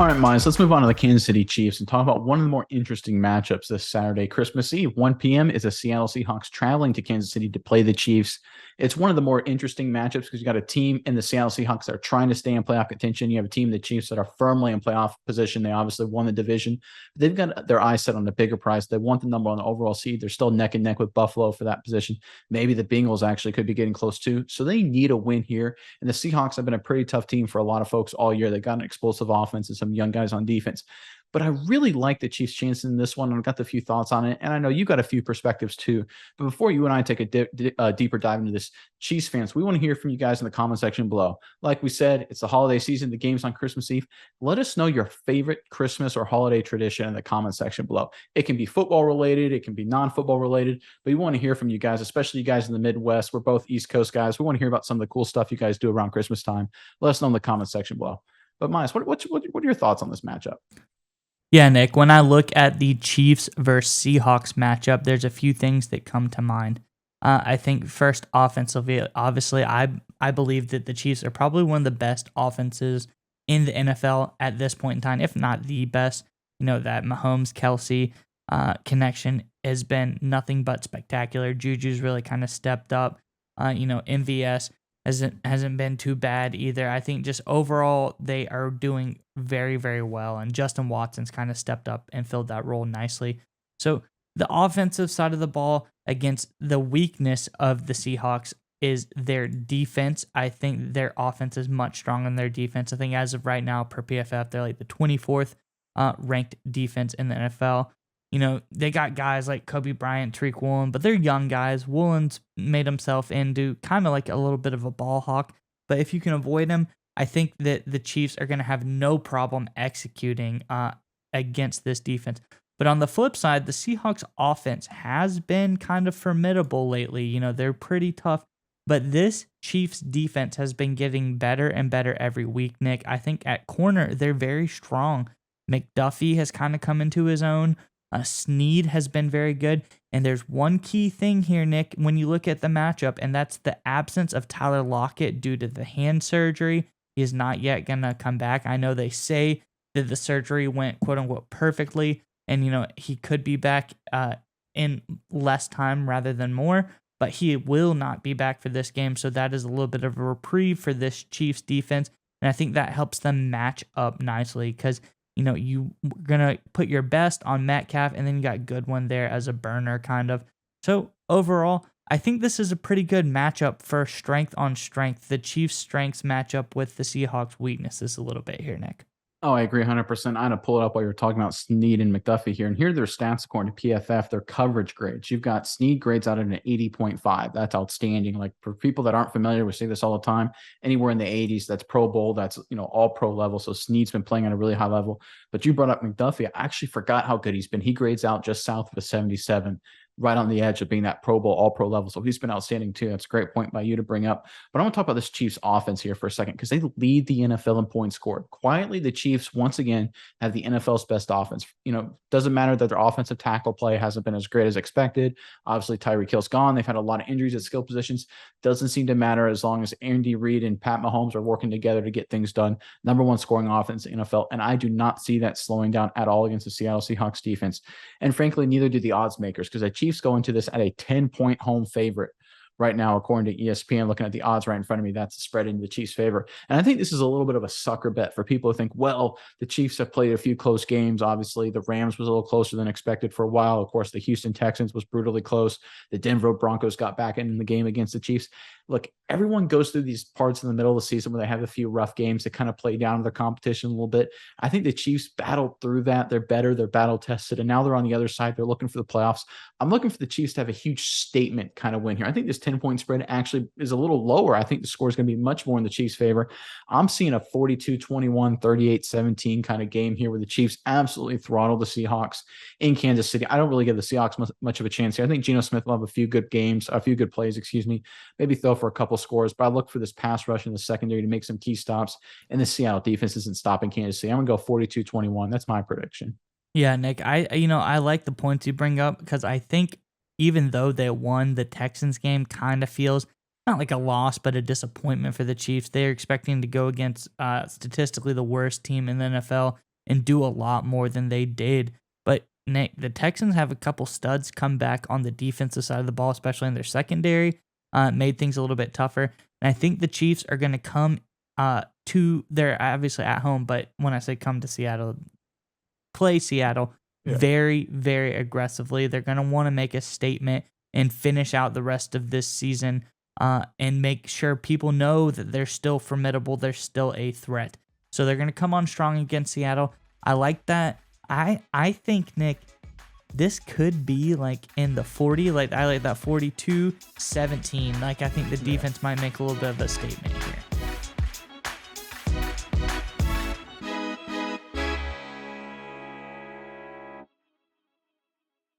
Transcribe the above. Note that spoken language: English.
All right, Miles, let's move on to the Kansas City Chiefs and talk about one of the more interesting matchups this Saturday, Christmas Eve. 1 p.m. is the Seattle Seahawks traveling to Kansas City to play the Chiefs. It's one of the more interesting matchups because you got a team in the Seattle Seahawks that are trying to stay in playoff contention. You have a team, the Chiefs, that are firmly in playoff position. They obviously won the division. But they've got their eyes set on the bigger prize. They want the number one overall seed. They're still neck and neck with Buffalo for that position. Maybe the Bengals actually could be getting close too. So they need a win here. And the Seahawks have been a pretty tough team for a lot of folks all year. They've got an explosive offense and some young guys on defense. But I really like the Chiefs' chances in this one. I've got a few thoughts on it, and I know you got a few perspectives too. But before you and I take a deeper dive into this, Chiefs fans, we want to hear from you guys in the comment section below. Like we said, it's the holiday season. The game's on Christmas Eve. Let us know your favorite Christmas or holiday tradition in the comment section below. It can be football related. It can be non-football related. But we want to hear from you guys, especially you guys in the Midwest. We're both East Coast guys. We want to hear about some of the cool stuff you guys do around Christmas time. Let us know in the comment section below. But Miles, what are your thoughts on this matchup? Yeah, Nick, when I look at the Chiefs versus Seahawks matchup, there's a few things that come to mind. I think first offensively, obviously, I believe that the Chiefs are probably one of the best offenses in the NFL at this point in time, if not the best. You know, that Mahomes Kelsey connection has been nothing but spectacular. Juju's really kind of stepped up. MVS hasn't been too bad either. I think just overall they are doing very, very well, and Justin Watson's kind of stepped up and filled that role nicely. So the offensive side of the ball against the weakness of the Seahawks is their defense. I think their offense is much stronger than their defense. I think as of right now, per PFF, they're like the 24th ranked defense in the NFL. You know, they got guys like Kobe Bryant, Tariq Woolen, but they're young guys. Woolen's made himself into kind of like a little bit of a ball hawk. But if you can avoid him, I think that the Chiefs are going to have no problem executing against this defense. But on the flip side, the Seahawks offense has been kind of formidable lately. You know, they're pretty tough. But this Chiefs defense has been getting better and better every week, Nick. I think at corner, they're very strong. McDuffie has kind of come into his own. Snead has been very good. And there's one key thing here, Nick, when you look at the matchup, and that's the absence of Tyler Lockett due to the hand surgery. He is not yet going to come back. I know they say that the surgery went, quote unquote, perfectly, and, you know, he could be back in less time rather than more, but he will not be back for this game. So that is a little bit of a reprieve for this Chiefs defense. And I think that helps them match up nicely because, you know, you're going to put your best on Metcalf, and then you got Goodwin there as a burner kind of. So overall, I think this is a pretty good matchup for strength on strength. The Chiefs' strengths match up with the Seahawks' weaknesses a little bit here, Nick. Oh, I agree 100%. I had to pull it up while you were talking about Snead and McDuffie here. And here are their stats according to PFF, their coverage grades. You've got Snead grades out at an 80.5. That's outstanding. Like for people that aren't familiar, we say this all the time, anywhere in the 80s, that's Pro Bowl, that's, you know, all pro level. So Snead's been playing at a really high level. But you brought up McDuffie. I actually forgot how good he's been. He grades out just south of a 77, right on the edge of being that Pro Bowl, all pro level. So he's been outstanding too. That's a great point by you to bring up. But I want to talk about this Chiefs offense here for a second because they lead the NFL in points scored. Quietly, the Chiefs, once again, have the NFL's best offense. You know, doesn't matter that their offensive tackle play hasn't been as great as expected. Obviously, Tyreek Hill's gone. They've had a lot of injuries at skill positions. Doesn't seem to matter as long as Andy Reid and Pat Mahomes are working together to get things done. Number one scoring offense in the NFL. And I do not see that slowing down at all against the Seattle Seahawks defense. And frankly, neither do the odds makers because the Chiefs go into this at a 10-point home favorite right now, according to ESPN. Looking at the odds right in front of me, that's the spread into the Chiefs' favor. And I think this is a little bit of a sucker bet for people who think, well, the Chiefs have played a few close games. Obviously, the Rams was a little closer than expected for a while. Of course, the Houston Texans was brutally close. The Denver Broncos got back in the game against the Chiefs. Look, everyone goes through these parts in the middle of the season where they have a few rough games to kind of play down their competition a little bit. I think the Chiefs battled through that. They're better. They're battle tested. And now they're on the other side. They're looking for the playoffs. I'm looking for the Chiefs to have a huge statement kind of win here. I think this 10-point spread actually is a little lower. I think the score is going to be much more in the Chiefs' favor. I'm seeing a 42-21, 38-17 kind of game here where the Chiefs absolutely throttle the Seahawks in Kansas City. I don't really give the Seahawks much of a chance here. I think Geno Smith will have a few good plays, maybe throw for a couple scores, but I look for this pass rush in the secondary to make some key stops, and the Seattle defense isn't stopping Kansas City. I'm going to go 42-21. That's my prediction. Yeah, Nick, I like the points you bring up because I think even though they won the Texans game, kind of feels not like a loss, but a disappointment for the Chiefs. They're expecting to go against statistically the worst team in the NFL and do a lot more than they did. But Nick, the Texans have a couple studs come back on the defensive side of the ball, especially in their secondary. Made things a little bit tougher. And I think the Chiefs are going to come to, they're obviously at home, but when I say come to Seattle, play Seattle very, very aggressively. They're going to want to make a statement and finish out the rest of this season and make sure people know that they're still formidable. They're still a threat. So they're going to come on strong against Seattle. I like that. I think, Nick, this could be like in the 40, like I like that 42-17. Like I think the defense might make a little bit of a statement here.